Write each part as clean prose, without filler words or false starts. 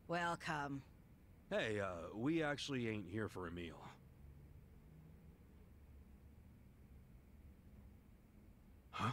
Welcome. Hey, we actually ain't here for a meal. Huh?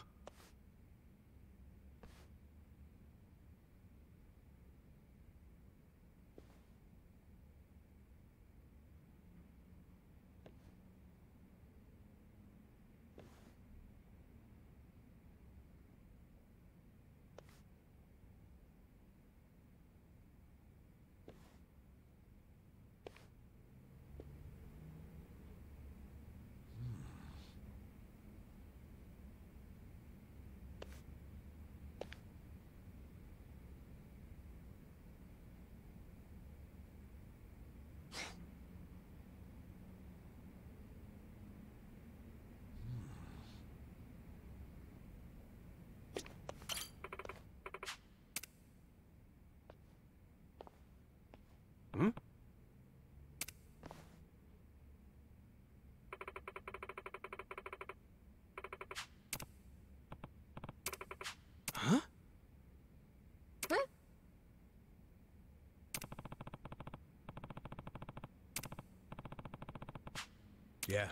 Hmm? Huh? Huh? Yeah.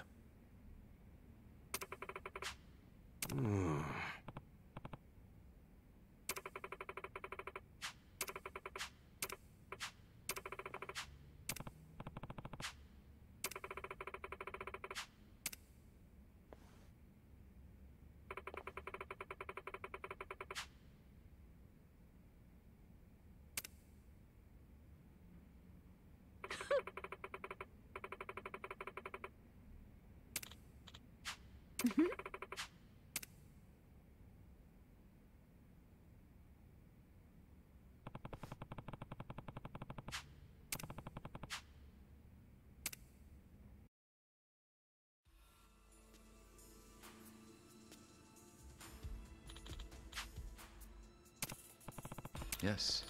Yes.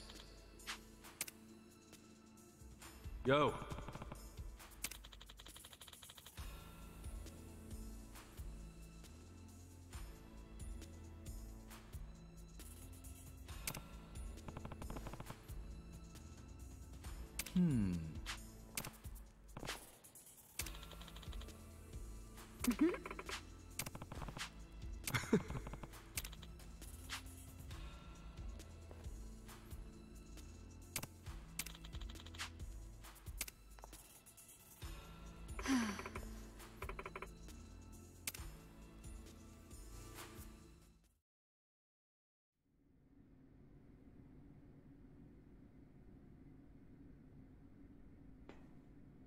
Yo.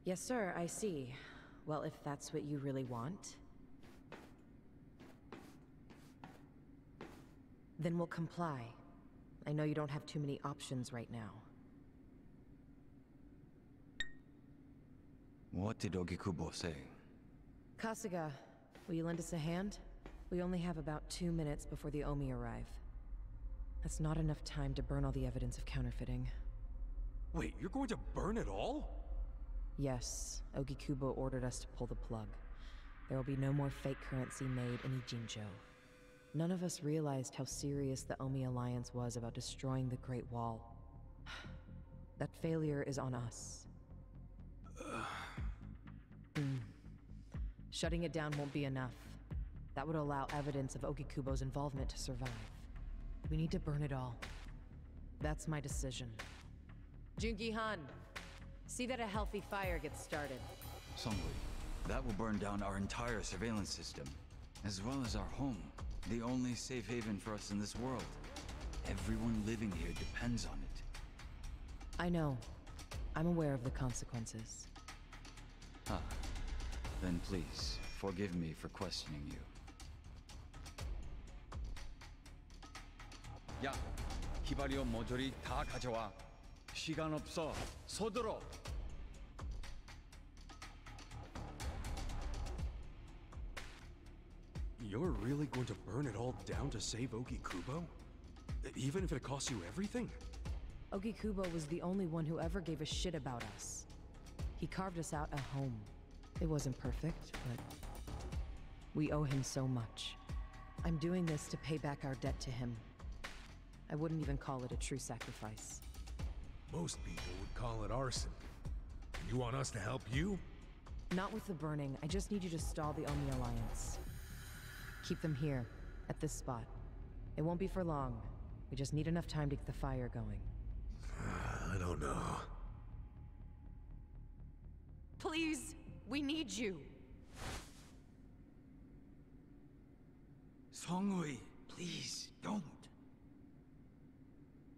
Yes, sir, I see. Well, if that's what you really want, then we'll comply. I know you don't have too many options right now. What did Ogikubo say? Kasuga, will you lend us a hand? We only have about 2 minutes before the Omi arrive. That's not enough time to burn all the evidence of counterfeiting. Wait, you're going to burn it all? Yes, Ogikubo ordered us to pull the plug. There will be no more fake currency made in Ijincho. None of us realized how serious the Omi Alliance was about destroying the Great Wall. That failure is on us. Shutting it down won't be enough. That would allow evidence of Ogikubo's involvement to survive. We need to burn it all. That's my decision. Jungi-han, see that a healthy fire gets started. Songui, that will burn down our entire surveillance system, as well as our home, the only safe haven for us in this world. Everyone living here depends on it. I know. I'm aware of the consequences. Ah, then please, forgive me for questioning you. 야, 히바리오 모조리 다 가져와. 시간 없어. 서둘러. You're really going to burn it all down to save Ogikubo? Even if it costs you everything? Ogikubo was the only one who ever gave a shit about us. He carved us out a home. It wasn't perfect, but we owe him so much. I'm doing this to pay back our debt to him. I wouldn't even call it a true sacrifice. Most people would call it arson. You want us to help you? Not with the burning. I just need you to stall the Omi Alliance. Keep them here, at this spot. It won't be for long. We just need enough time to get the fire going. I don't know. Please! We need you! Songui, please, don't.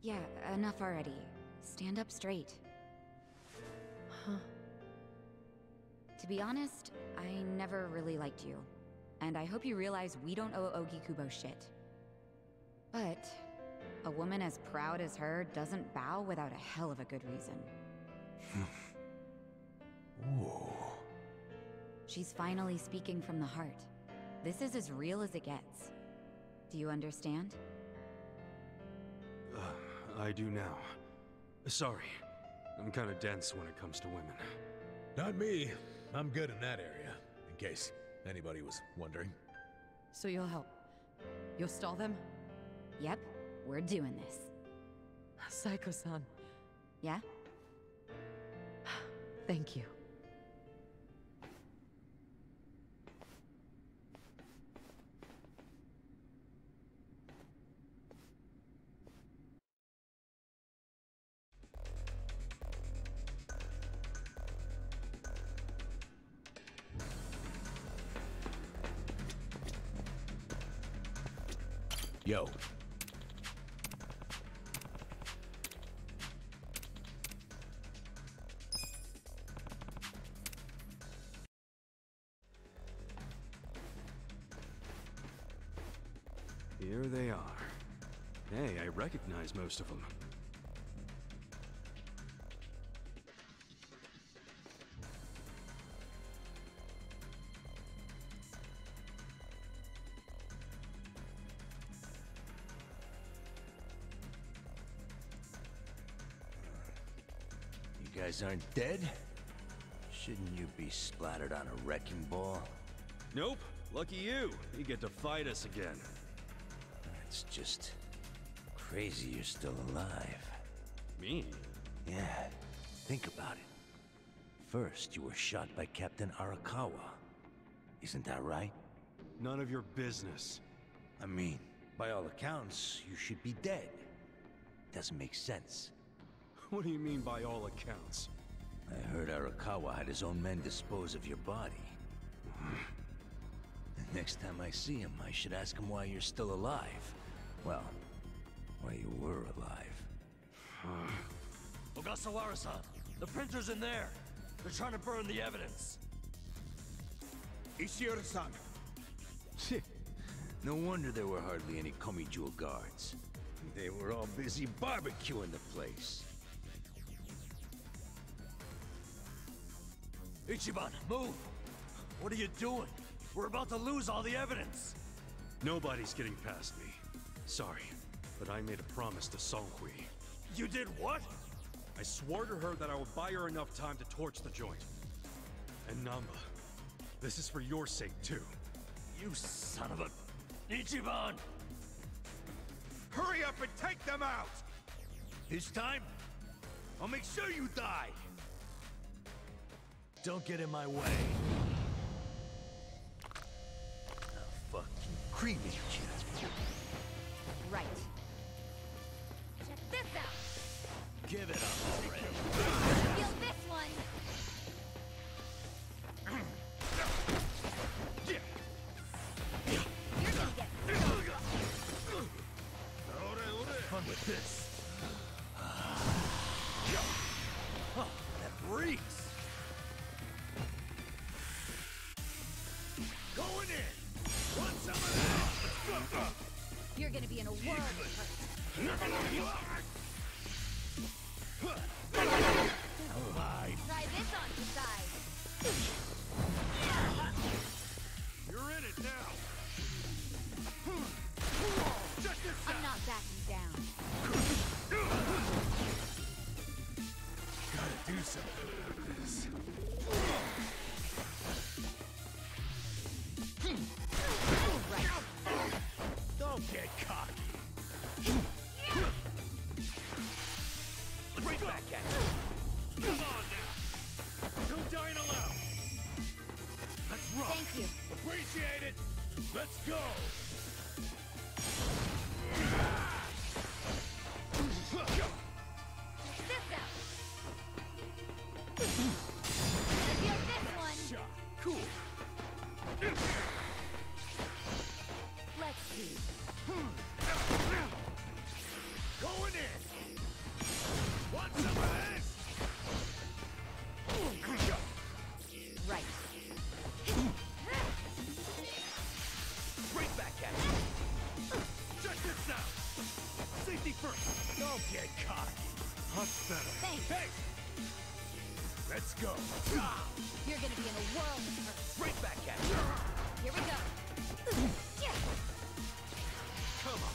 Yeah, enough already. Stand up straight. Huh? To be honest, I never really liked you. And I hope you realize we don't owe Ogi Kubo shit. But a woman as proud as her doesn't bow without a hell of a good reason. Whoa. She's finally speaking from the heart. This is as real as it gets. Do you understand? I do now. Sorry. I'm kinda dense when it comes to women. Not me. I'm good in that area, in case anybody was wondering. So you'll help. You'll stall them? Yep, we're doing this. Saiko-san. Yeah? Thank you. Yo. Here they are. Hey, I recognize most of them. You guys aren't dead? Shouldn't you be splattered on a wrecking ball? Nope. Lucky you. You get to fight us again. It's just crazy you're still alive. Me? Yeah, think about it. First, you were shot by Captain Arakawa. Isn't that right? None of your business. I mean, by all accounts, you should be dead. Doesn't make sense. What do you mean by all accounts? I heard Arakawa had his own men dispose of your body. The next time I see him, I should ask him why you're still alive. Well, why you were alive. Ogasawara-san, the printer's in there. They're trying to burn the evidence. Ishiura-san. No wonder there were hardly any Komijo guards. They were all busy barbecuing the place. Ichiban, move! What are you doing? We're about to lose all the evidence. Nobody's getting past me. Sorry, but I made a promise to Songhui. You did what? I swore to her that I would buy her enough time to torch the joint. And Namba, this is for your sake too. You son of a... Ichiban! Hurry up and take them out! This time, I'll make sure you die! Don't get in my way. I'll fucking cremate you. Right. Check this out! Give it up already. Feel this one! You're gonna get... Fun with this. That reeks! Going in! Want some of that? You're gonna be in a world of hurt. Try this on the side. You're in it now! Check this I'm not backing down. Gotta do something with this. Right. Don't get cocky. Right back safety first! Don't get cocky. Much better. Thanks. Hey! Let's go. You're gonna be in a world of hurt. Right back at you. Here we go. Come on.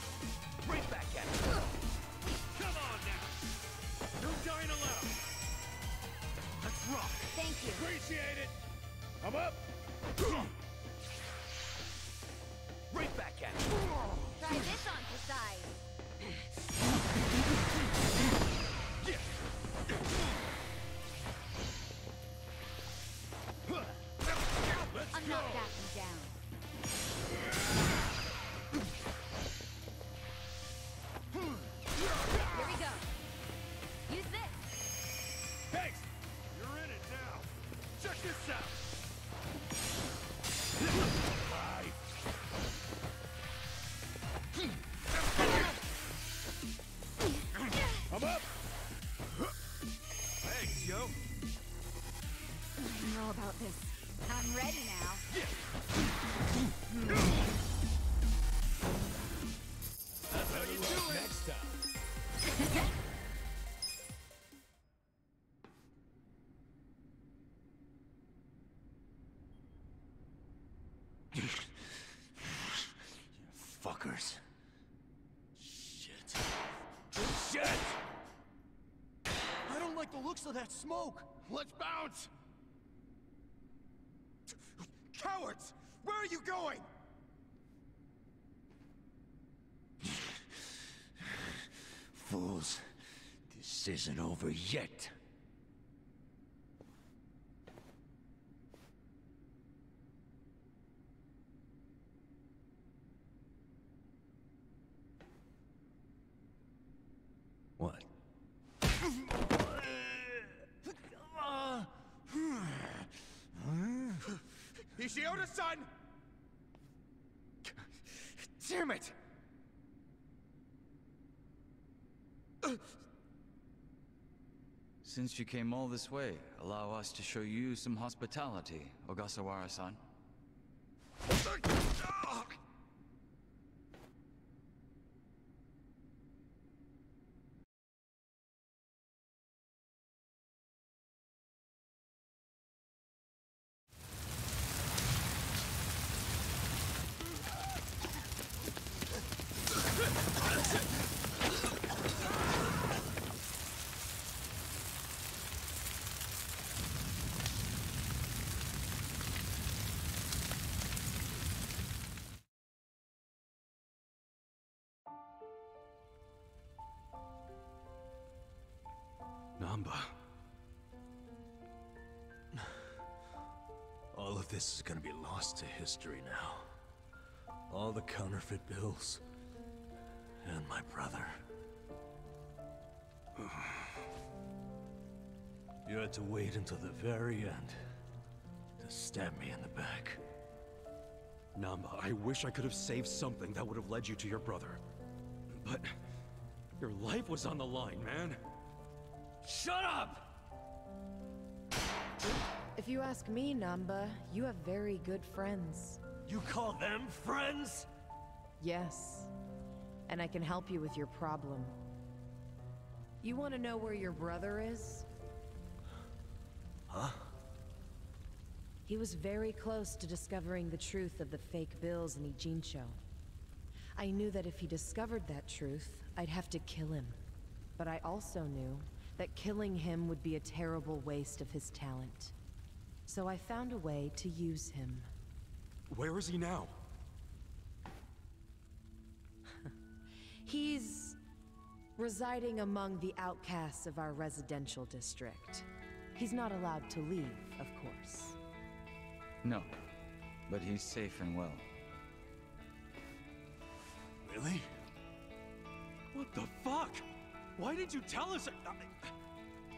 Right back at you. Come on now! No dying allowed! Let's rock! Thank you. Appreciate it. I'm up. Right back at you. Try this on for size. I'm not backing down. Here we go. Use this. Thanks. You're in it now! Check this out! I'm up. Thanks, yo! I don't know about this. I'm ready now. That's how you do it! Next time. You fuckers. Shit. Shit! I don't like the looks of that smoke! Let's bounce! Cowards! Where are you going? Fools. This isn't over yet. What? Ishioda-san! Damn it! Since you came all this way, allow us to show you some hospitality, Ogasawara-san. Namba. All of this is gonna be lost to history now. All the counterfeit bills. And my brother. You had to wait until the very end to stab me in the back. Namba, I wish I could have saved something that would have led you to your brother. But your life was on the line, man. Shut up! If you ask me, Namba, you have very good friends. You call them friends? Yes. And I can help you with your problem. You want to know where your brother is? Huh? He was very close to discovering the truth of the fake bills in Ijincho. I knew that if he discovered that truth, I'd have to kill him. But I also knew that killing him would be a terrible waste of his talent. So I found a way to use him. Where is he now? He's residing among the outcasts of our residential district. He's not allowed to leave, of course. No, but he's safe and well. Really? What the fuck? Why didn't you tell us?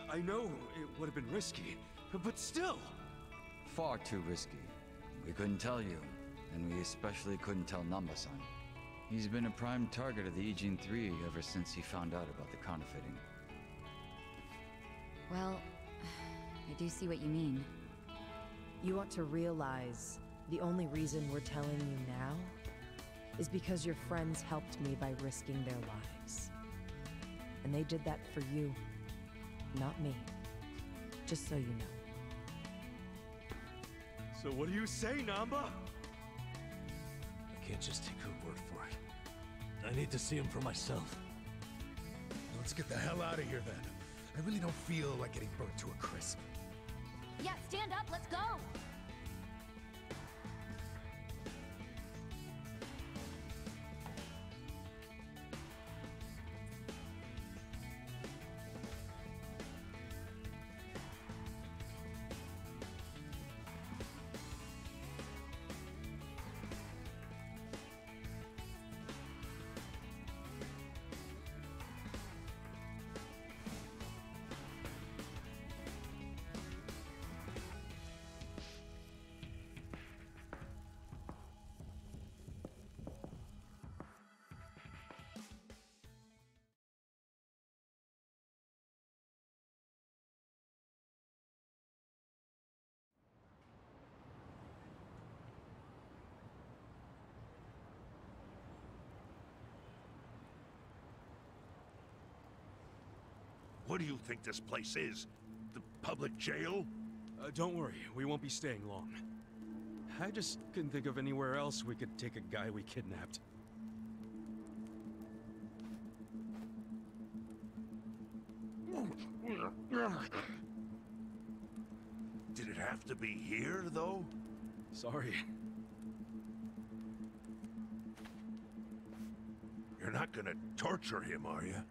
I know it would have been risky, but still. Far too risky. We couldn't tell you, and we especially couldn't tell Namba-san. He's been a prime target of the Ijin 3 ever since he found out about the counterfeiting. Well, I do see what you mean. You ought to realize the only reason we're telling you now is because your friends helped me by risking their lives. And they did that for you, not me. Just so you know. So what do you say, Namba? I can't just take her word for it. I need to see him for myself. Let's get the hell out of here then. I really don't feel like getting burnt to a crisp. Yeah, stand up, let's go! What do you think this place is? The public jail? Don't worry, we won't be staying long. I just couldn't think of anywhere else we could take a guy we kidnapped. Did it have to be here, though? Sorry. You're not gonna torture him, are you?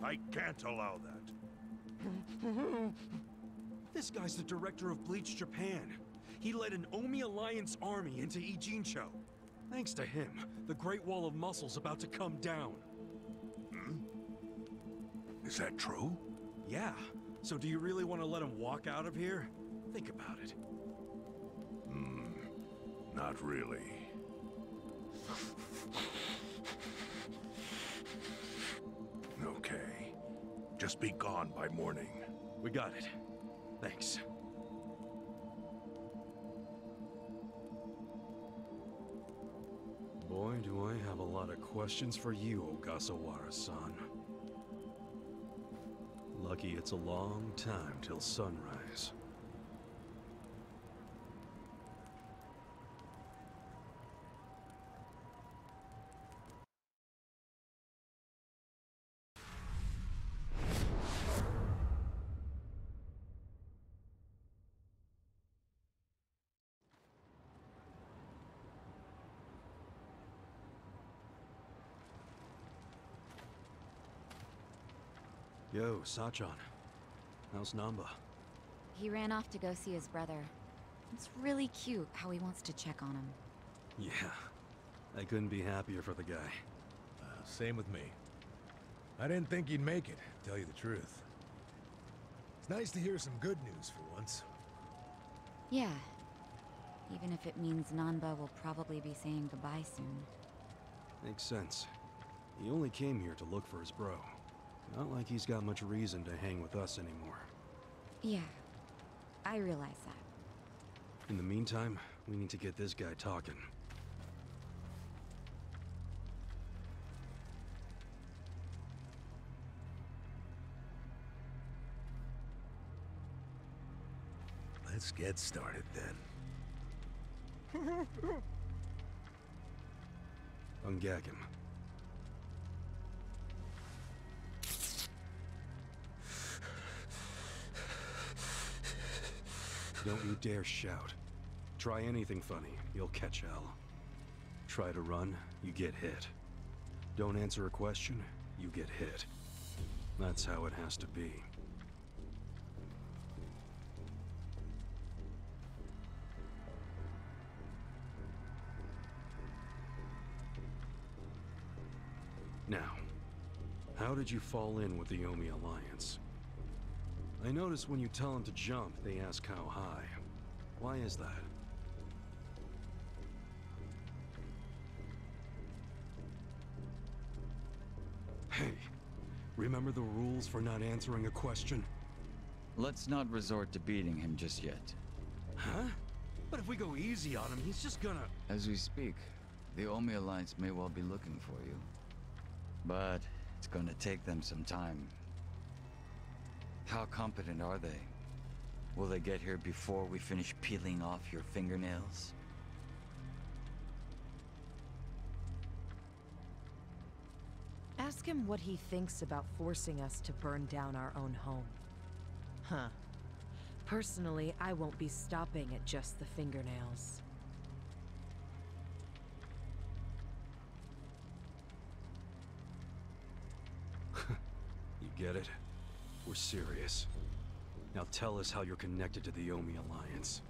I can't allow that. This guy's the director of Bleach Japan. He led an Omi Alliance army into Ijincho. Thanks to him, the Great Wall of Muscle's about to come down. Hmm? Is that true? Yeah. So do you really want to let him walk out of here? Think about it. Not really. Okay. Just be gone by morning. We got it. Thanks. Boy, do I have a lot of questions for you, Ogasawara-san. Lucky it's a long time till sunrise. Yo, Sachan. How's Namba? He ran off to go see his brother. It's really cute how he wants to check on him. Yeah. I couldn't be happier for the guy. Same with me. I didn't think you'd make it, to tell you the truth. It's nice to hear some good news for once. Yeah. Even if it means Nanba will probably be saying goodbye soon. Makes sense. He only came here to look for his bro. Not like he's got much reason to hang with us anymore. Yeah. I realize that. In the meantime, we need to get this guy talking. Let's get started then. Ungag him. Don't you dare shout. Try anything funny, you'll catch hell. Try to run, you get hit. Don't answer a question, you get hit. That's how it has to be. Now, how did you fall in with the Omi Alliance? I notice when you tell them to jump, they ask how high. Why is that? Hey, remember the rules for not answering a question? Let's not resort to beating him just yet. Huh? But if we go easy on him, he's just gonna... As we speak, the Omi Alliance may well be looking for you. But it's gonna take them some time. How competent are they? Will they get here before we finish peeling off your fingernails? Ask him what he thinks about forcing us to burn down our own home. Huh. Personally, I won't be stopping at just the fingernails. You get it? We're serious. Now tell us how you're connected to the Omi Alliance.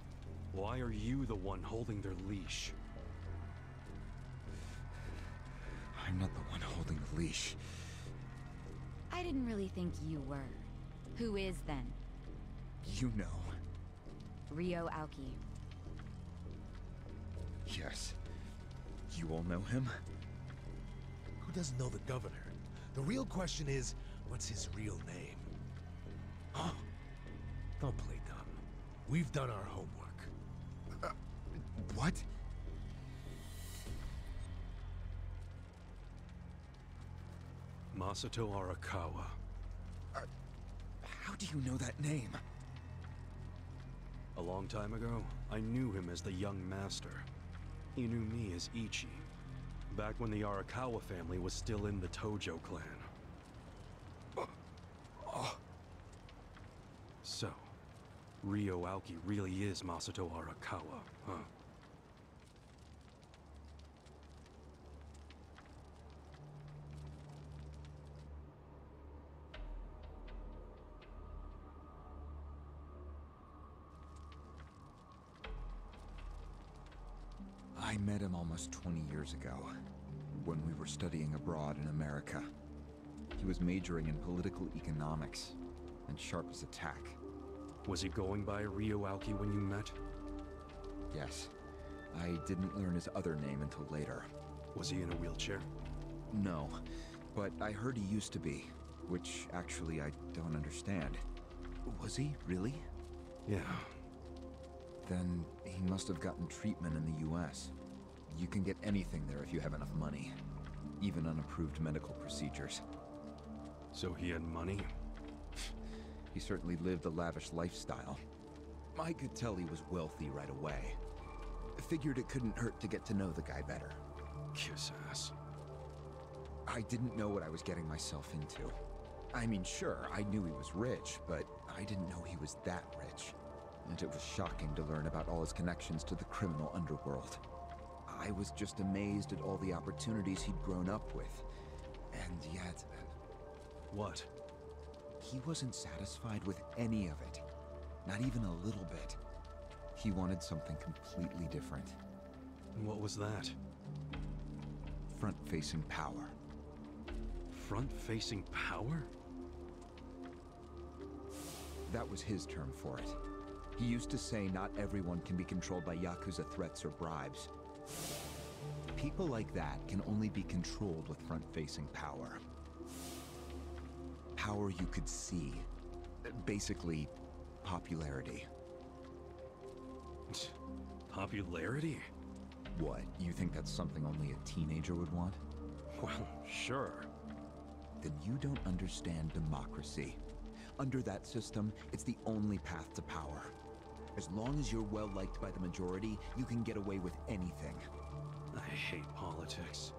Why are you the one holding their leash? I'm not the one holding the leash. I didn't really think you were. Who is then? You know. Ryo Aoki. Yes. You all know him? Who doesn't know the governor? The real question is, what's his real name? Huh? Don't play dumb. We've done our homework. What? Masato Arakawa. How do you know that name? A long time ago, I knew him as the young master. He knew me as Ichi, back when the Arakawa family was still in the Tojo Clan. So, Ryo Aoki really is Masato Arakawa, huh? I met him almost 20 years ago, when we were studying abroad in America. He was majoring in political economics, and sharp as a tack. Was he going by Ryo Aoki when you met? Yes. I didn't learn his other name until later. Was he in a wheelchair? No, but I heard he used to be, which actually I don't understand. Was he, really? Yeah. Then he must have gotten treatment in the US. You can get anything there if you have enough money. Even unapproved medical procedures. So he had money? He certainly lived a lavish lifestyle. I could tell he was wealthy right away. Figured it couldn't hurt to get to know the guy better. Kiss ass. I didn't know what I was getting myself into. I mean, sure, I knew he was rich, but I didn't know he was that rich. And it was shocking to learn about all his connections to the criminal underworld. I was just amazed at all the opportunities he'd grown up with. And yet... What? He wasn't satisfied with any of it. Not even a little bit. He wanted something completely different. What was that? Front-facing power. Front-facing power? That was his term for it. He used to say not everyone can be controlled by Yakuza threats or bribes. People like that can only be controlled with front-facing power. Power you could see. Basically, popularity. Popularity? What, you think that's something only a teenager would want? Well, sure. Then you don't understand democracy. Under that system, it's the only path to power. As long as you're well-liked by the majority, you can get away with anything. I hate politics.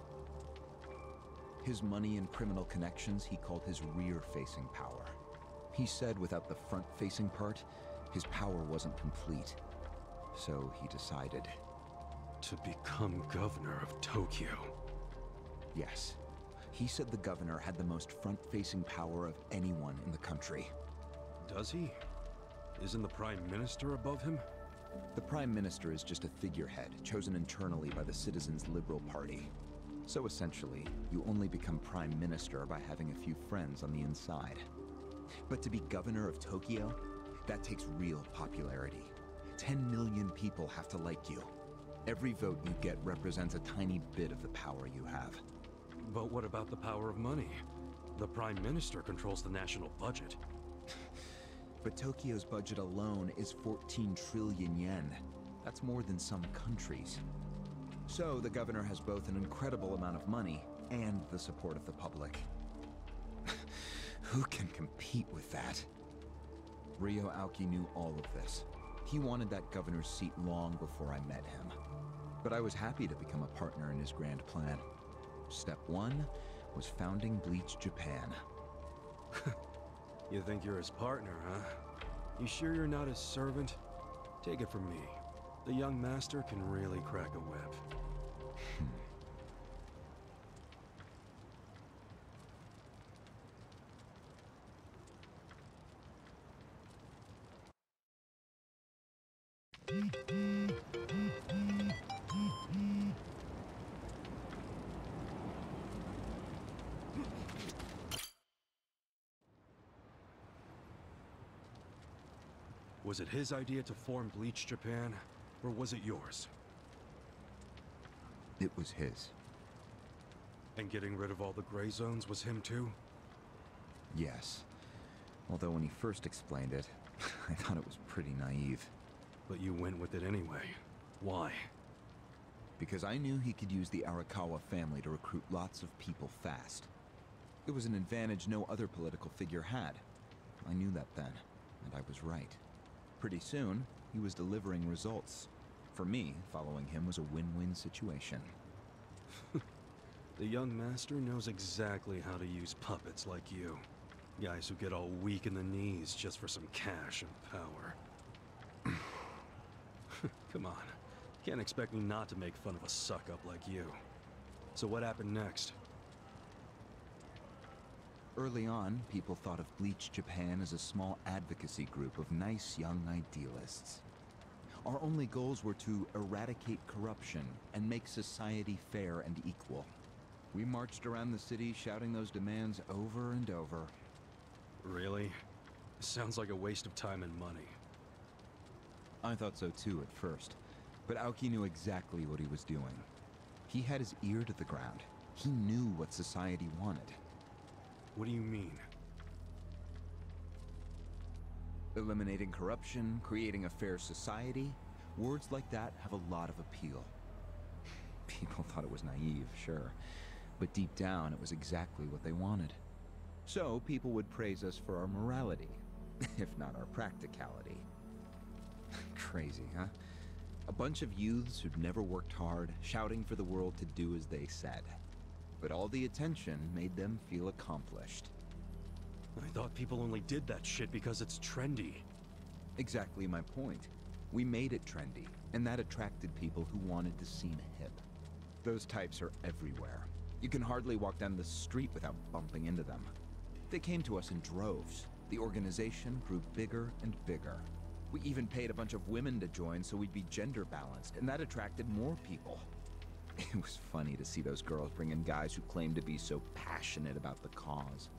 His money and criminal connections he called his rear-facing power. He said without the front-facing part, his power wasn't complete. So he decided... to become governor of Tokyo. Yes. He said the governor had the most front-facing power of anyone in the country. Does he? Isn't the Prime Minister above him? The Prime Minister is just a figurehead, chosen internally by the Citizens' Liberal Party. So essentially, you only become Prime Minister by having a few friends on the inside. But to be governor of Tokyo, that takes real popularity. 10 million people have to like you. Every vote you get represents a tiny bit of the power you have. But what about the power of money? The Prime Minister controls the national budget. But Tokyo's budget alone is 14 trillion yen. That's more than some countries. So the governor has both an incredible amount of money and the support of the public. Who can compete with that? Ryo Aoki knew all of this. He wanted that governor's seat long before I met him. But I was happy to become a partner in his grand plan. Step one was founding Bleach Japan. You think you're his partner, huh? You sure you're not his servant? Take it from me. The young master can really crack a whip. Was it his idea to form Bleach Japan, or was it yours? It was his. And getting rid of all the gray zones was him too? Yes. Although when he first explained it, I thought it was pretty naive. But you went with it anyway. Why? Because I knew he could use the Arakawa family to recruit lots of people fast. It was an advantage no other political figure had. I knew that then, and I was right. Pretty soon, he was delivering results. For me, following him was a win-win situation. The young master knows exactly how to use puppets like you. Guys who get all weak in the knees just for some cash and power. Come on. Can't expect me not to make fun of a suck-up like you. So what happened next? Early on, people thought of Bleach Japan as a small advocacy group of nice young idealists. Our only goals were to eradicate corruption and make society fair and equal. We marched around the city shouting those demands over and over. Really? Sounds like a waste of time and money. I thought so too at first, but Aoki knew exactly what he was doing. He had his ear to the ground. He knew what society wanted. What do you mean? Eliminating corruption, creating a fair society, words like that have a lot of appeal. People thought it was naive, sure, but deep down it was exactly what they wanted. So people would praise us for our morality, if not our practicality. Crazy, huh? A bunch of youths who'd never worked hard, shouting for the world to do as they said. But all the attention made them feel accomplished. I thought people only did that shit because it's trendy. Exactly my point. We made it trendy, and that attracted people who wanted to seem hip. Those types are everywhere. You can hardly walk down the street without bumping into them. They came to us in droves. The organization grew bigger and bigger. We even paid a bunch of women to join so we'd be gender balanced, and that attracted more people. It was funny to see those girls bring in guys who claimed to be so passionate about the cause.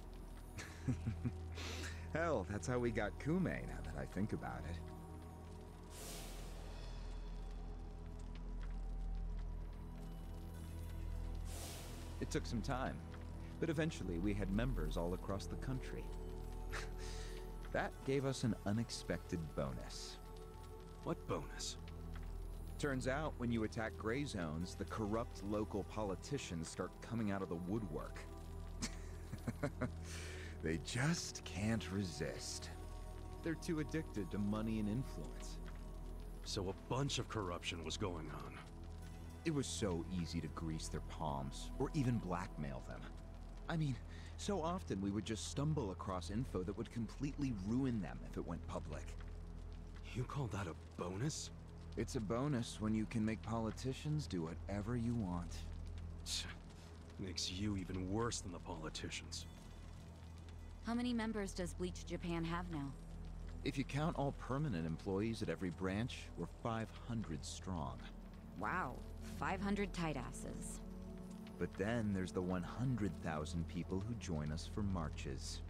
Hell, that's how we got Kume, now that I think about it. It took some time, but eventually we had members all across the country. That gave us an unexpected bonus. What bonus? Turns out, when you attack gray zones, the corrupt local politicians start coming out of the woodwork. They just can't resist. They're too addicted to money and influence. So a bunch of corruption was going on. It was so easy to grease their palms, or even blackmail them. I mean, so often we would just stumble across info that would completely ruin them if it went public. You call that a bonus? It's a bonus when you can make politicians do whatever you want. Makes you even worse than the politicians. How many members does Bleach Japan have now? If you count all permanent employees at every branch, we're 500 strong. Wow, 500 tight asses. But then there's the 100,000 people who join us for marches.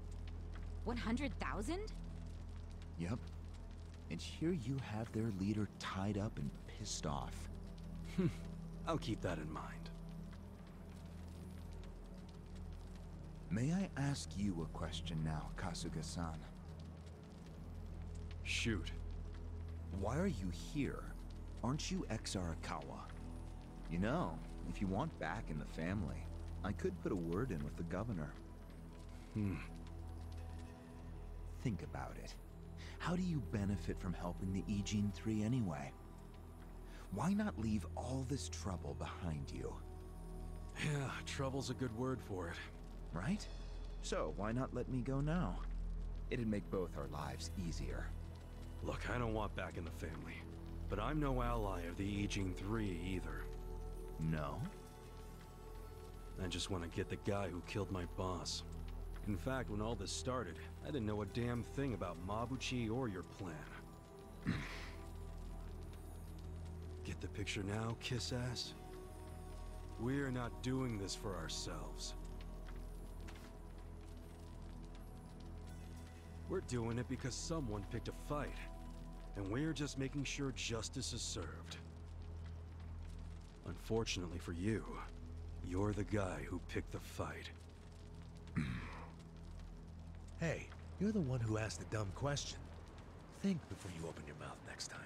100,000? Yep. And here you have their leader tied up and pissed off. I'll keep that in mind. May I ask you a question now, Kasuga-san? Shoot. Why are you here? Aren't you ex-Arakawa? You know, if you want back in the family, I could put a word in with the governor. Think about it. How do you benefit from helping the Ijin 3 anyway? Why not leave all this trouble behind you? Yeah, trouble's a good word for it. Right? So, why not let me go now? It'd make both our lives easier. Look, I don't want back in the family. But I'm no ally of the Ijin 3 either. No? I just want to get the guy who killed my boss. In fact, when all this started, I didn't know a damn thing about Mabuchi or your plan. Get the picture now, kiss ass? We're not doing this for ourselves. We're doing it because someone picked a fight. And we're just making sure justice is served. Unfortunately for you, you're the guy who picked the fight. Hey, you're the one who asked the dumb question. Think before you open your mouth next time.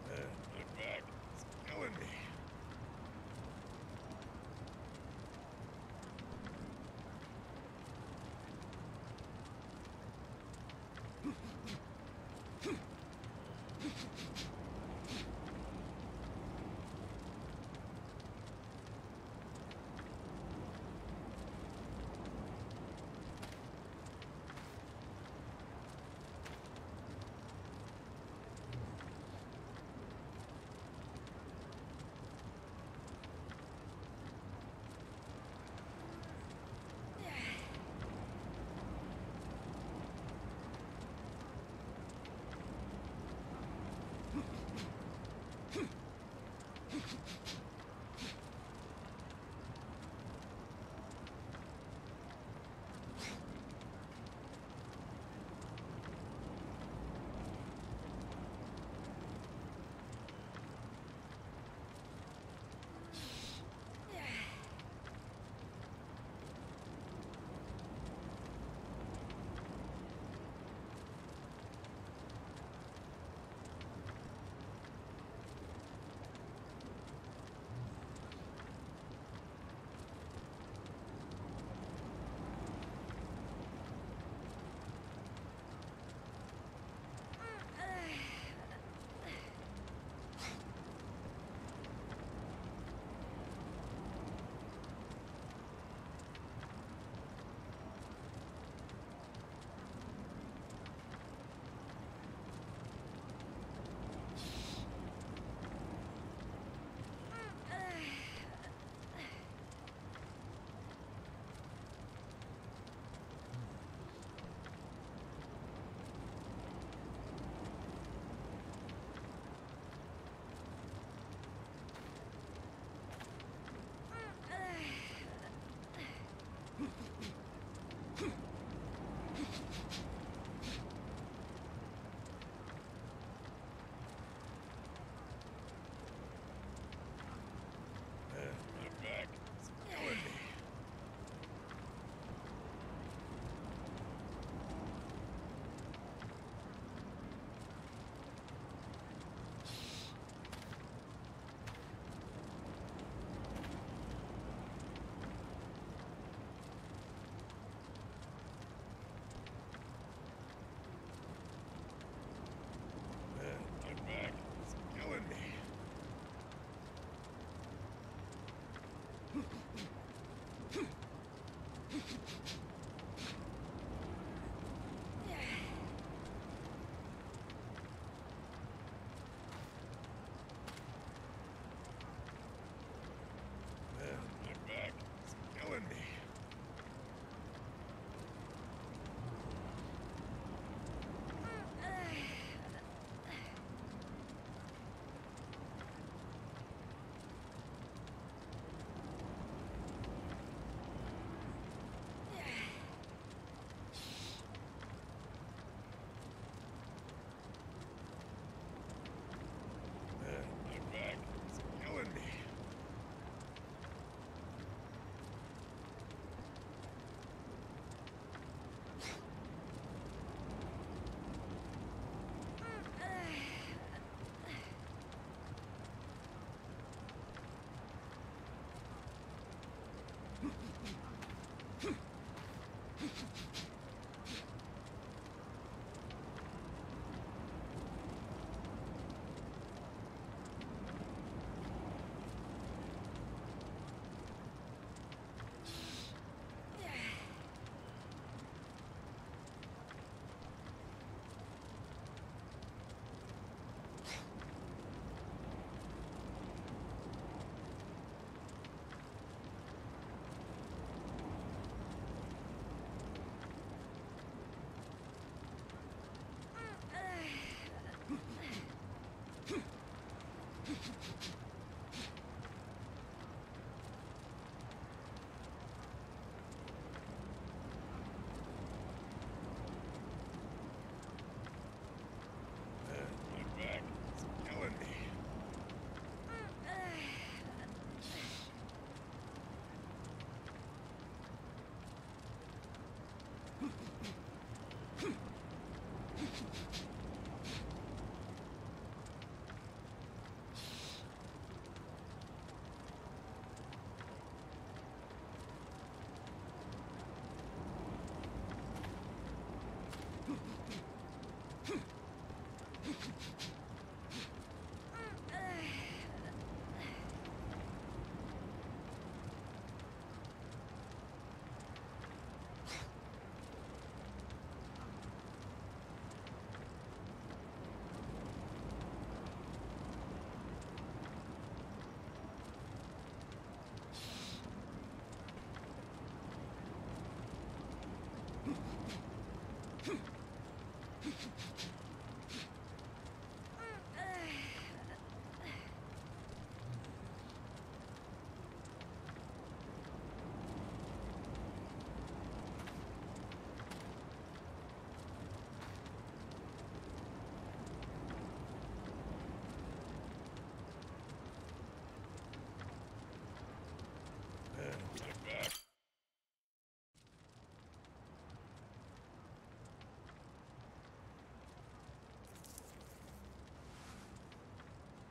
My back is killing me.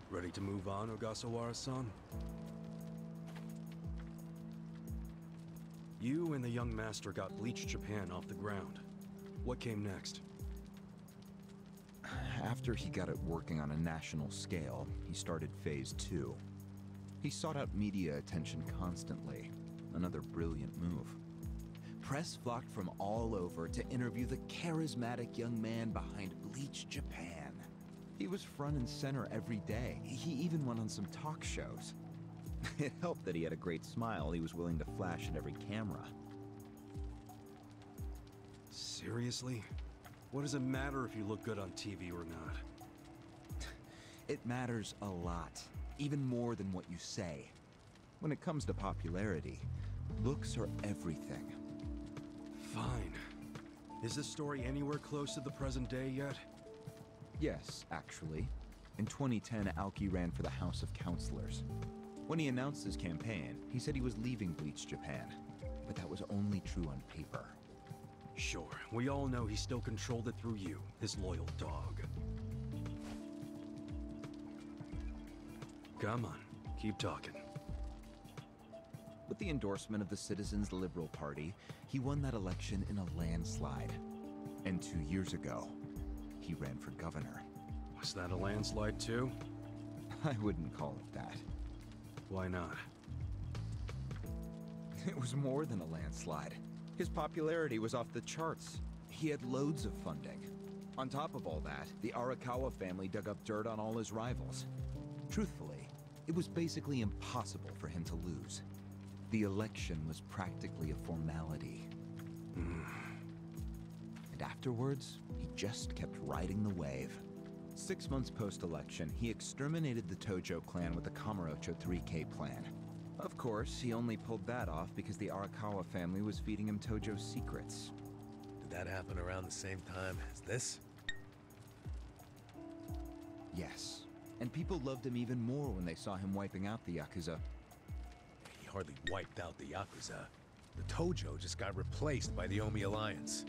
Ready to move on, Ogasawara-san? You and the young master got Bleach Japan off the ground. What came next? After he got it working on a national scale, he started Phase 2. He sought out media attention constantly. Another brilliant move. Press flocked from all over to interview the charismatic young man behind Bleach Japan. He was front and center every day. He even went on some talk shows. It helped that he had a great smile he was willing to flash at every camera. Seriously? What does it matter if you look good on TV or not? It matters a lot, even more than what you say. When it comes to popularity, looks are everything. Fine. Is this story anywhere close to the present day yet? Yes, actually. In 2010, Aoki ran for the House of Councilors. When he announced his campaign, he said he was leaving Bleach Japan. But that was only true on paper. Sure, we all know he still controlled it through you, his loyal dog. Come on, keep talking. With the endorsement of the Citizens' Liberal Party, he won that election in a landslide. And 2 years ago, he ran for governor. Was that a landslide too? I wouldn't call it that. Why not? It was more than a landslide. His popularity was off the charts. He had loads of funding. On top of all that, the Arakawa family dug up dirt on all his rivals. Truthfully, it was basically impossible for him to lose. The election was practically a formality. And afterwards, he just kept riding the wave. 6 months post-election, he exterminated the Tojo Clan with the Kamurocho 3K plan. Of course, he only pulled that off because the Arakawa family was feeding him Tojo's secrets. Did that happen around the same time as this? Yes. And people loved him even more when they saw him wiping out the Yakuza. He hardly wiped out the Yakuza. The Tojo just got replaced by the Omi Alliance.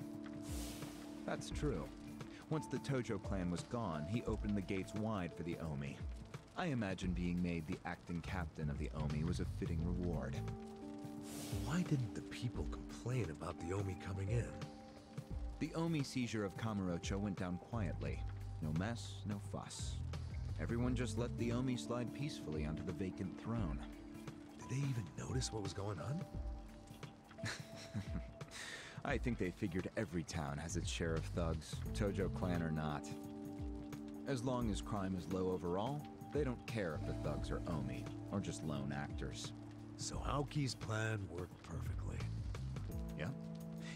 That's true. Once the Tojo clan was gone, he opened the gates wide for the Omi. I imagine being made the acting captain of the Omi was a fitting reward. Why didn't the people complain about the Omi coming in? The Omi seizure of Kamurocho went down quietly. No mess, no fuss. Everyone just let the Omi slide peacefully onto the vacant throne. Did they even notice what was going on? I think they figured every town has its share of thugs, Tojo clan or not. As long as crime is low overall, they don't care if the thugs are Omi, or just lone actors. So Aoki's plan worked perfectly. Yeah.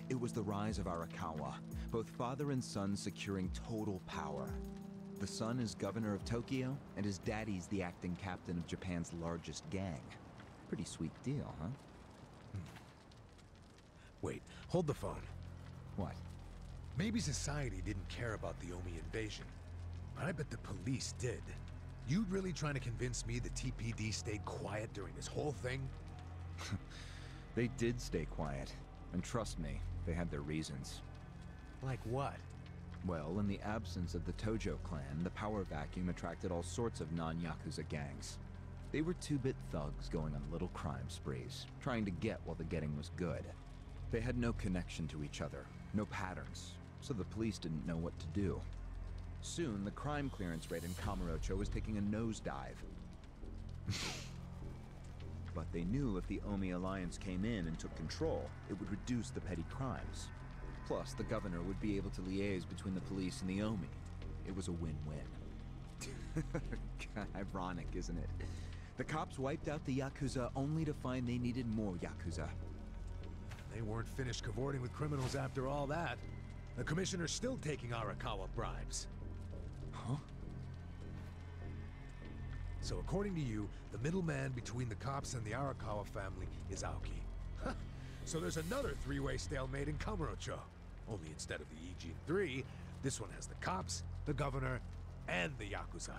It was the rise of Arakawa, both father and son securing total power. The son is governor of Tokyo, and his daddy's the acting captain of Japan's largest gang. Pretty sweet deal, huh? Wait, hold the phone. What? Maybe society didn't care about the Omi invasion, but I bet the police did. You really trying to convince me the TPD stayed quiet during this whole thing? They did stay quiet, and trust me, they had their reasons. Like what? Well, in the absence of the Tojo Clan, the power vacuum attracted all sorts of non-Yakuza gangs. They were two-bit thugs going on little crime sprees, trying to get while the getting was good. They had no connection to each other, no patterns, so the police didn't know what to do. Soon, the crime clearance rate in Kamurocho was taking a nosedive. But they knew if the Omi Alliance came in and took control, it would reduce the petty crimes. Plus, the governor would be able to liaise between the police and the Omi. It was a win-win. Ironic, isn't it? The cops wiped out the Yakuza only to find they needed more Yakuza. They weren't finished cavorting with criminals after all that. The commissioner's still taking Arakawa bribes. Huh? So according to you, the middleman between the cops and the Arakawa family is Aoki. So there's another three-way stalemate in Kamurocho. Only instead of the Ijin 3, this one has the cops, the governor, and the Yakuza.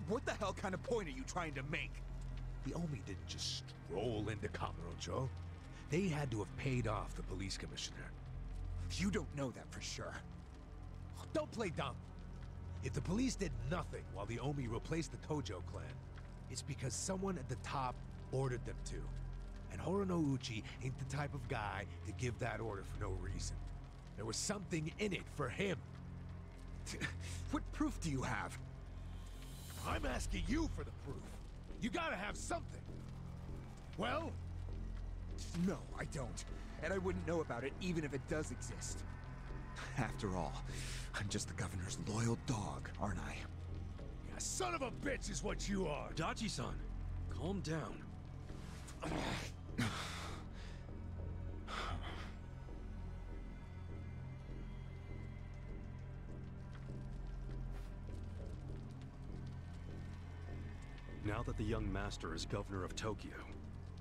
What the hell kind of point are you trying to make? The Omi didn't just stroll into Kamurocho. They had to have paid off the police commissioner. You don't know that for sure. Don't play dumb. If the police did nothing while the Omi replaced the Tojo Clan, it's because someone at the top ordered them to. And Horonouchi ain't the type of guy to give that order for no reason. There was something in it for him. What proof do you have? I'm asking you for the proof. You gotta have something. Well? No, I don't. And I wouldn't know about it even if it does exist. After all, I'm just the governor's loyal dog, aren't I? Yeah, son of a bitch is what you are. Adachi-san, calm down. Now that the young master is governor of Tokyo,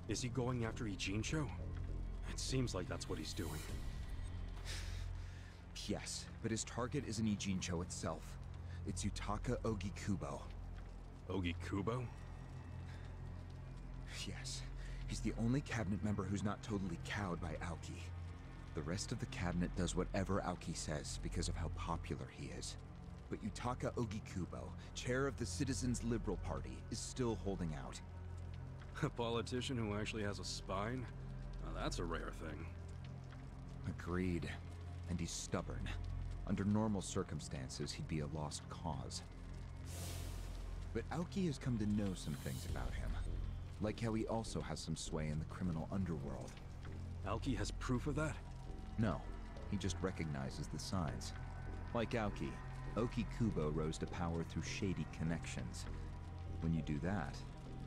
is he going after Ijincho? It seems like that's what he's doing. Yes, but his target isn't Ijincho itself. It's Yutaka Ogikubo. Ogikubo? Yes. He's the only cabinet member who's not totally cowed by Aoki. The rest of the cabinet does whatever Aoki says because of how popular he is. But Yutaka Ogikubo, chair of the Citizens Liberal Party, is still holding out. A politician who actually has a spine? Now that's a rare thing. Agreed. And he's stubborn. Under normal circumstances, he'd be a lost cause. But Aoki has come to know some things about him. Like how he also has some sway in the criminal underworld. Aoki has proof of that? No, he just recognizes the signs. Like Aoki, Ogikubo rose to power through shady connections. When you do that,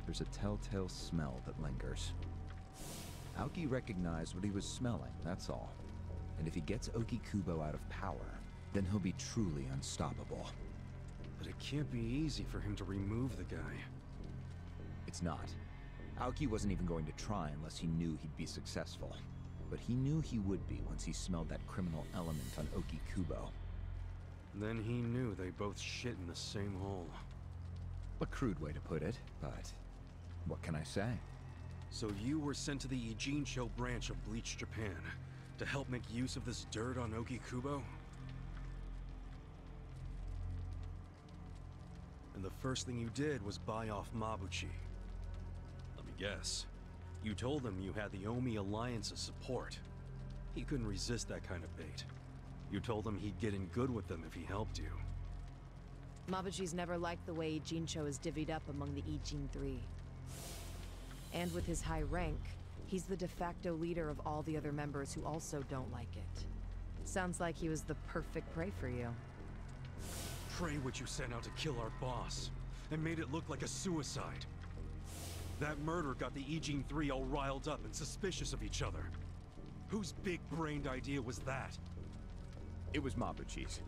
there's a telltale smell that lingers. Aoki recognized what he was smelling, that's all. And if he gets Ogikubo out of power, then he'll be truly unstoppable. But it can't be easy for him to remove the guy. It's not. Aoki wasn't even going to try unless he knew he'd be successful. But he knew he would be once he smelled that criminal element on Ogikubo. Then he knew they both shit in the same hole. A crude way to put it, but what can I say? So you were sent to the Ijincho branch of Bleach Japan to help make use of this dirt on Ogikubo? And the first thing you did was buy off Mabuchi. Let me guess. You told him you had the Omi Alliance's support. He couldn't resist that kind of bait. You told him he'd get in good with them if he helped you. Mabuchi's never liked the way Ijincho is divvied up among the Ijin 3. And with his high rank, he's the de facto leader of all the other members who also don't like it. Sounds like he was the perfect prey for you. Prey which you sent out to kill our boss, and made it look like a suicide. That murder got the Ijin 3 all riled up and suspicious of each other. Whose big-brained idea was that? It was Mabuchi's.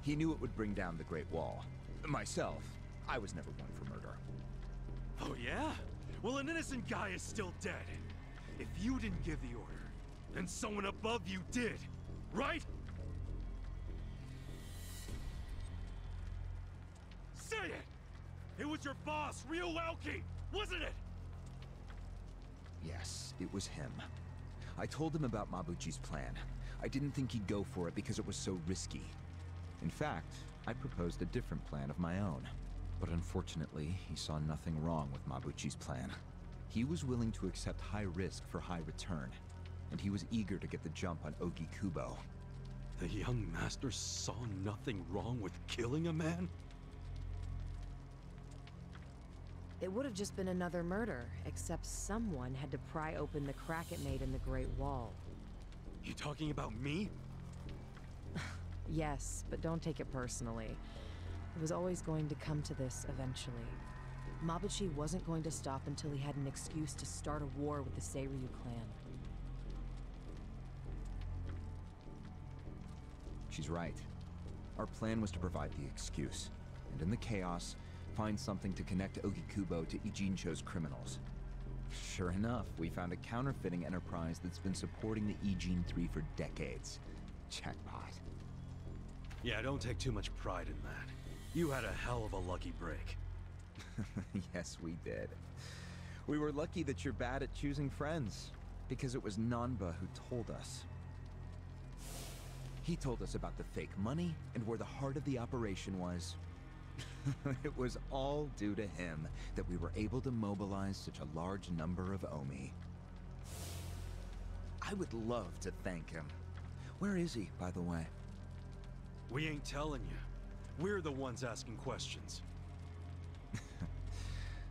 He knew it would bring down the Great Wall. Myself, I was never one for murder. Oh yeah? Well, an innocent guy is still dead. If you didn't give the order, then someone above you did, right? Say it! It was your boss, Ryuuki, wasn't it? Yes, it was him. I told him about Mabuchi's plan. I didn't think he'd go for it because it was so risky. In fact, I proposed a different plan of my own. But unfortunately, he saw nothing wrong with Mabuchi's plan. He was willing to accept high risk for high return, and he was eager to get the jump on Ogikubo. The young master saw nothing wrong with killing a man? It would have just been another murder, except someone had to pry open the crack it made in the Great Wall. You talking about me? Yes, but don't take it personally. It was always going to come to this eventually. Mabuchi wasn't going to stop until he had an excuse to start a war with the Seiryu clan. She's right. Our plan was to provide the excuse, and in the chaos, find something to connect Ogikubo to Ijincho's criminals. Sure enough, we found a counterfeiting enterprise that's been supporting the Ijin 3 for decades. Jackpot. Yeah, don't take too much pride in that. You had a hell of a lucky break. Yes, we did. We were lucky that you're bad at choosing friends, because it was Nanba who told us. He told us about the fake money and where the heart of the operation was. It was all due to him that we were able to mobilize such a large number of Omi. I would love to thank him. Where is he, by the way? We ain't telling you. We're the ones asking questions.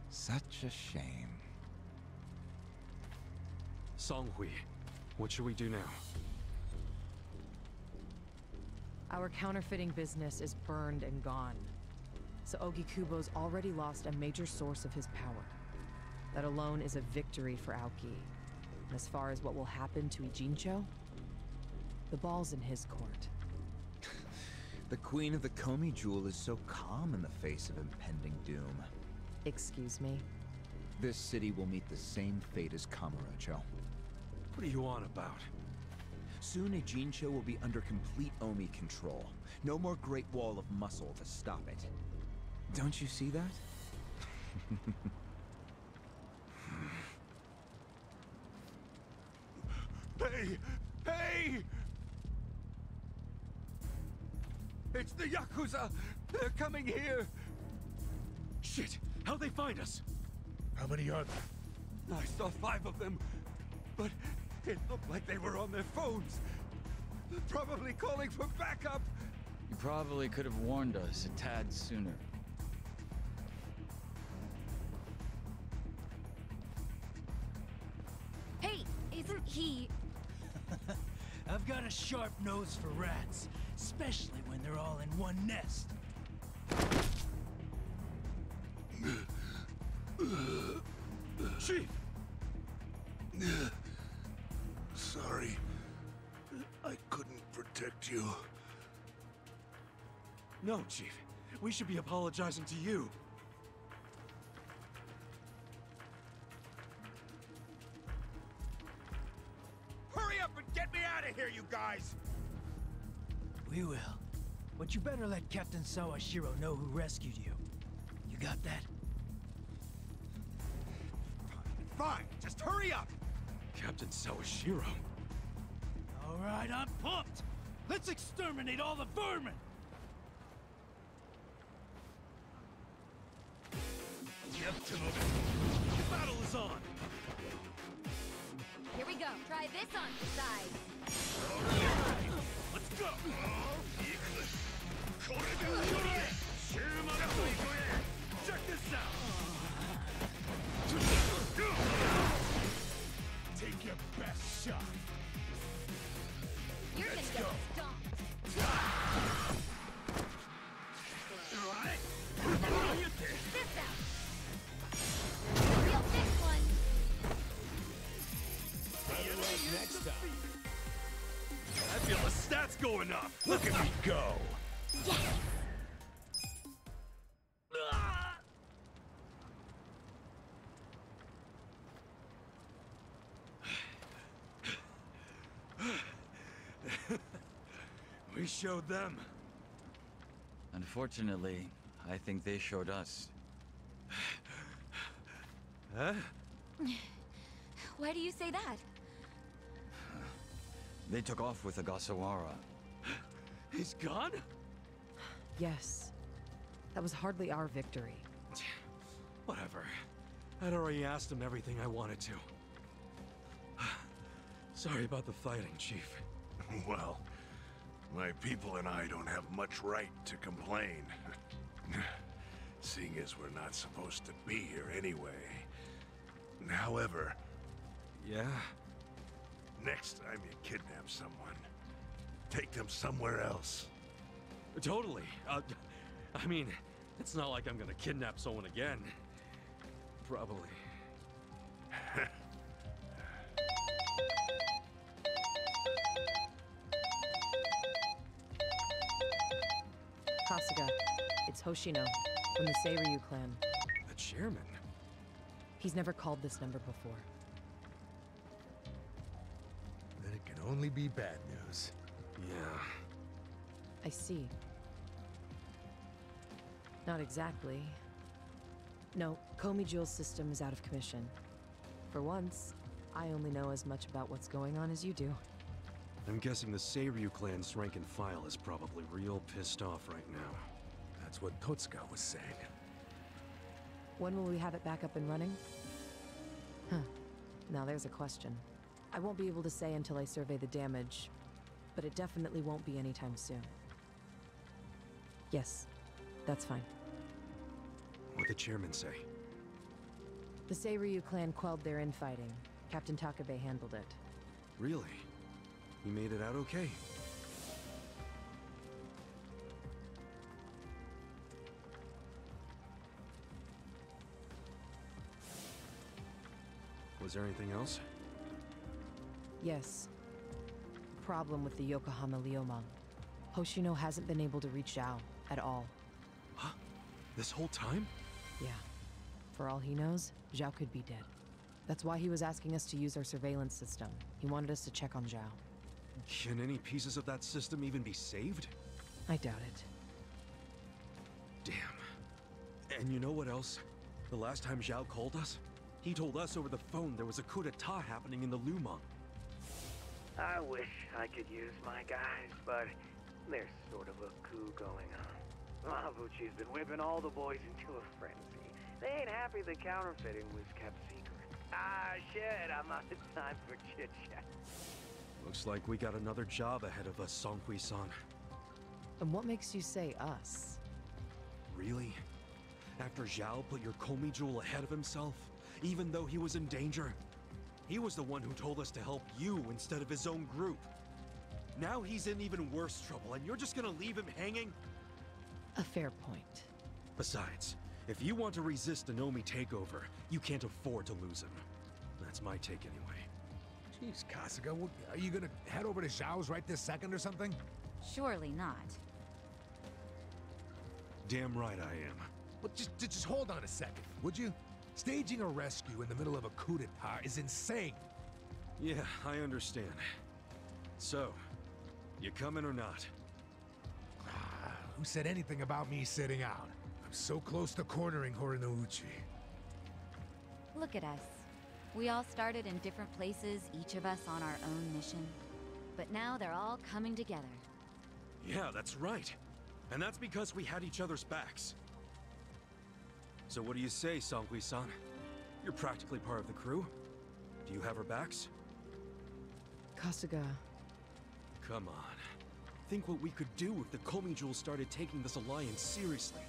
Such a shame. Songhui, what should we do now? Our counterfeiting business is burned and gone. So Ogikubo's already lost a major source of his power. That alone is a victory for Aoki. And as far as what will happen to Ijincho, the ball's in his court. The Queen of the Komi Jewel is so calm in the face of impending doom. Excuse me? This city will meet the same fate as Kamurocho. What are you on about? Soon Ijincho will be under complete Omi control. No more Great Wall of muscle to stop it. Don't you see that? Hey! Hey! It's the Yakuza! They're coming here! Shit! How'd they find us? How many are there? I saw 5 of them, but it looked like they were on their phones. Probably calling for backup. You probably could have warned us a tad sooner. Hey, isn't he... I've got a sharp nose for rats, especially when they're all in one nest. Chief! Sorry. I couldn't protect you. No, Chief. We should be apologizing to you. Hurry up and get me out of here, you guys! We will. But you better let Captain Sawashiro know who rescued you. You got that? Fine, just hurry up! Captain Sawashiro. All right, I'm pumped! Let's exterminate all the vermin! The battle is on! Here we go. Try this on for size. Let's go! Check this out! Take your best shot. You're gonna get stomped. This out. Real big one. Next time. I feel the stats going up. Look at me go. We showed them. Unfortunately, I think they showed us. Huh? Why do you say that? They took off with Ogasawara. He's gone? Yes. That was hardly our victory. Whatever. I'd already asked him everything I wanted to. Sorry about the fighting, Chief. Well, my people and I don't have much right to complain. Seeing as we're not supposed to be here anyway. However... Yeah? Next time you kidnap someone, take them somewhere else. Totally. I mean, it's not like I'm gonna kidnap someone again. Probably. Kasuga, it's Hoshino, from the Seiryu clan. The chairman? He's never called this number before. Then it can only be bad news. Yeah. I see. Not exactly. No, Komi Jewel's system is out of commission. For once, I only know as much about what's going on as you do. I'm guessing the Seiryu clan's rank and file is probably real pissed off right now. That's what Totsuka was saying. When will we have it back up and running? Huh. Now there's a question. I won't be able to say until I survey the damage, but it definitely won't be anytime soon. Yes, that's fine. What'd the chairman say? The Seiryu clan quelled their infighting. Captain Takabe handled it. Really? He made it out okay? Was there anything else? Yes. Problem with the Yokohama Liomang. Hoshino hasn't been able to reach Zhao at all. Huh? This whole time? Yeah. For all he knows, Zhao could be dead. That's why he was asking us to use our surveillance system. He wanted us to check on Zhao. Can any pieces of that system even be saved? I doubt it. Damn. And you know what else? The last time Zhao called us, he told us over the phone there was a coup d'etat happening in the Lumang. I wish I could use my guys, but there's sort of a coup going on. Mabuchi's been whipping all the boys into a frenzy. They ain't happy the counterfeiting was kept secret. Ah, shit, I'm out of time for chit-chat. Looks like we got another job ahead of us, Songhui-san. And what makes you say us? Really? After Zhao put your Komi Jewel ahead of himself, even though he was in danger? He was the one who told us to help you instead of his own group. Now he's in even worse trouble, and you're just gonna leave him hanging? A fair point. Besides, if you want to resist an Omi takeover, you can't afford to lose him. That's my take anyway. Jeez, Kasuga, are you gonna head over to Zhao's right this second or something? Surely not. Damn right I am. Well, just hold on a second, would you? Staging a rescue in the middle of a coup d'etat is insane. Yeah, I understand. So, you coming or not? Who said anything about me sitting out? I'm so close to cornering Horinouchi. Look at us. We all started in different places, each of us on our own mission. But now they're all coming together. Yeah, that's right. And that's because we had each other's backs. So what do you say, Songhui-san? You're practically part of the crew. Do you have our backs? Kasuga. Come on. Think what we could do if the Komi Jewel started taking this alliance seriously.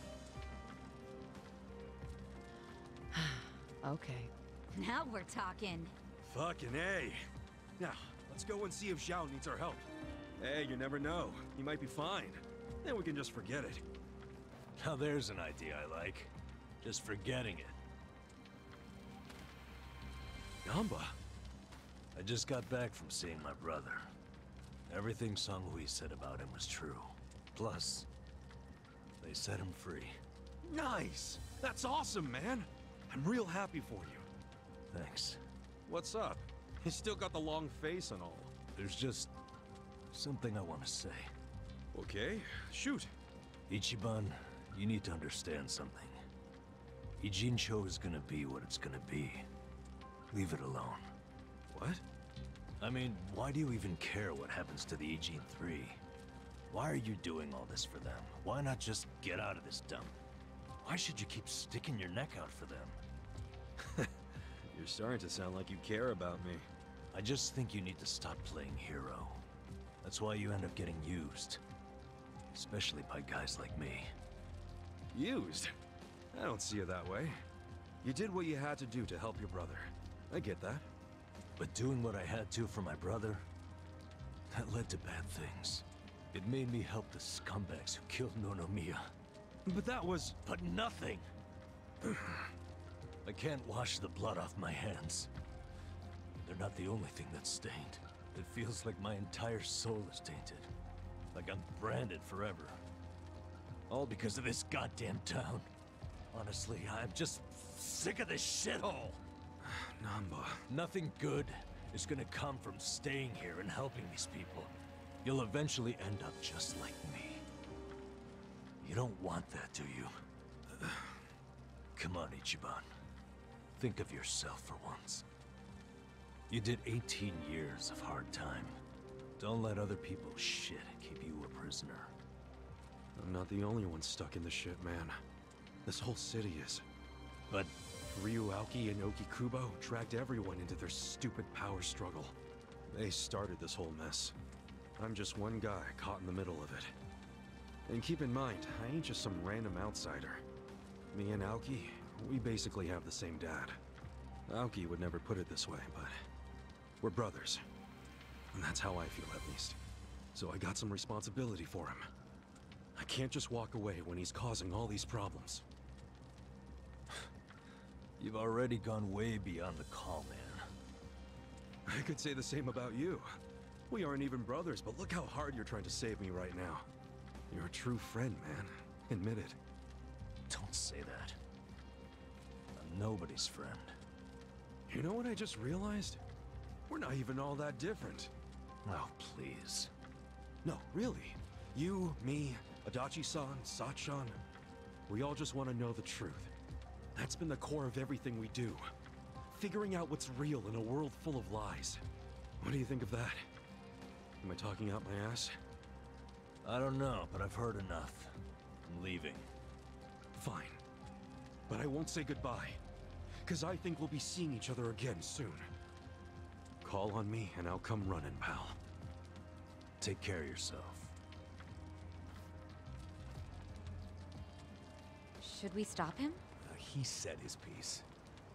Okay. Now we're talking. Fucking A. Now, let's go and see if Zhao needs our help. Hey, you never know. He might be fine. Then we can just forget it. Now there's an idea I like. Just forgetting it. Namba? I just got back from seeing my brother. Everything Songhui said about him was true. Plus, They set him free. Nice! That's awesome, man! I'm real happy for you. Thanks. What's up? You still got the long face and all. There's just something I want to say. Okay, shoot. Ichiban, you need to understand something. Ijincho is gonna be what it's gonna be. Leave it alone. What? I mean, why do you even care what happens to the Ijin 3? Why are you doing all this for them? Why not just get out of this dump? Why should you keep sticking your neck out for them? You're starting to sound like you care about me. I just think you need to stop playing hero. That's why you end up getting used. Especially by guys like me. Used? I don't see it that way. You did what you had to do to help your brother. I get that. But doing what I had to for my brother, that led to bad things. It made me help the scumbags who killed Nonomiya. But that was... But nothing! I can't wash the blood off my hands. They're not the only thing that's stained. It feels like my entire soul is tainted. Like I'm branded forever. All because of this goddamn town. Honestly, I'm just sick of this shithole! Namba. Nothing good is gonna come from staying here and helping these people. You'll eventually end up just like me. You don't want that, do you? Come on, Ichiban. Think of yourself for once. You did 18 years of hard time. Don't let other people's shit keep you a prisoner. I'm not the only one stuck in the shit, man. This whole city is. But Ryuauki and Okikubo dragged everyone into their stupid power struggle. They started this whole mess. I'm just one guy caught in the middle of it. And keep in mind, I ain't just some random outsider. Me and Aoki, we basically have the same dad. Aoki would never put it this way, but we're brothers. And that's how I feel, at least. So I got some responsibility for him. I can't just walk away when he's causing all these problems. You've already gone way beyond the call, man. I could say the same about you. We aren't even brothers, but look how hard you're trying to save me right now. You're a true friend, man. Admit it. Don't say that. I'm nobody's friend. You know what I just realized? We're not even all that different. Oh, please. No, really. You, me, Adachi-san, Sachan. We all just want to know the truth. That's been the core of everything we do. Figuring out what's real in a world full of lies. What do you think of that? Am I talking out my ass? I don't know, but I've heard enough. I'm leaving. Fine. But I won't say goodbye. Because I think we'll be seeing each other again soon. Call on me and I'll come running, pal. Take care of yourself. Should we stop him? He said his piece.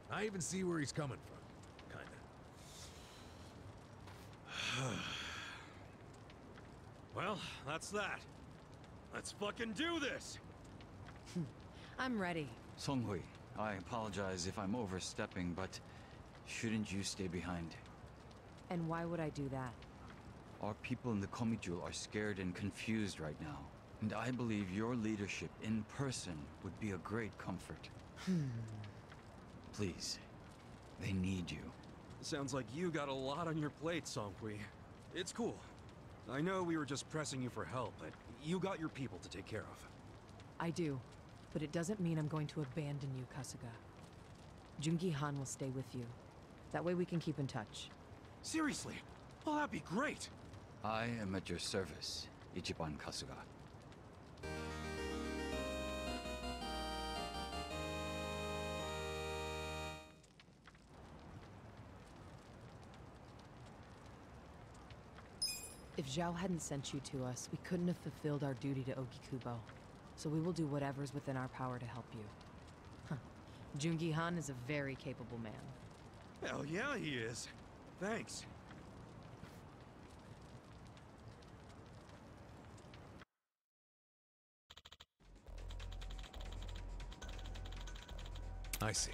I even see where he's coming from. Kinda. Well, that's that. Let's fucking do this! I'm ready. Songhui, I apologize if I'm overstepping, but shouldn't you stay behind? And why would I do that? Our people in the Komijul are scared and confused right now. And I believe your leadership in person would be a great comfort. Please, they need you. Sounds like you got a lot on your plate, Songhui. It's cool. I know we were just pressing you for help, but you got your people to take care of. I do, but it doesn't mean I'm going to abandon you, Kasuga. Jungi-han will stay with you. That way we can keep in touch. Seriously? Oh, that'd be great! I am at your service, Ichiban Kasuga. If Zhao hadn't sent you to us, we couldn't have fulfilled our duty to Okikubo. So we will do whatever's within our power to help you. Huh. Jungi-han is a very capable man. Hell yeah, he is. Thanks. I see.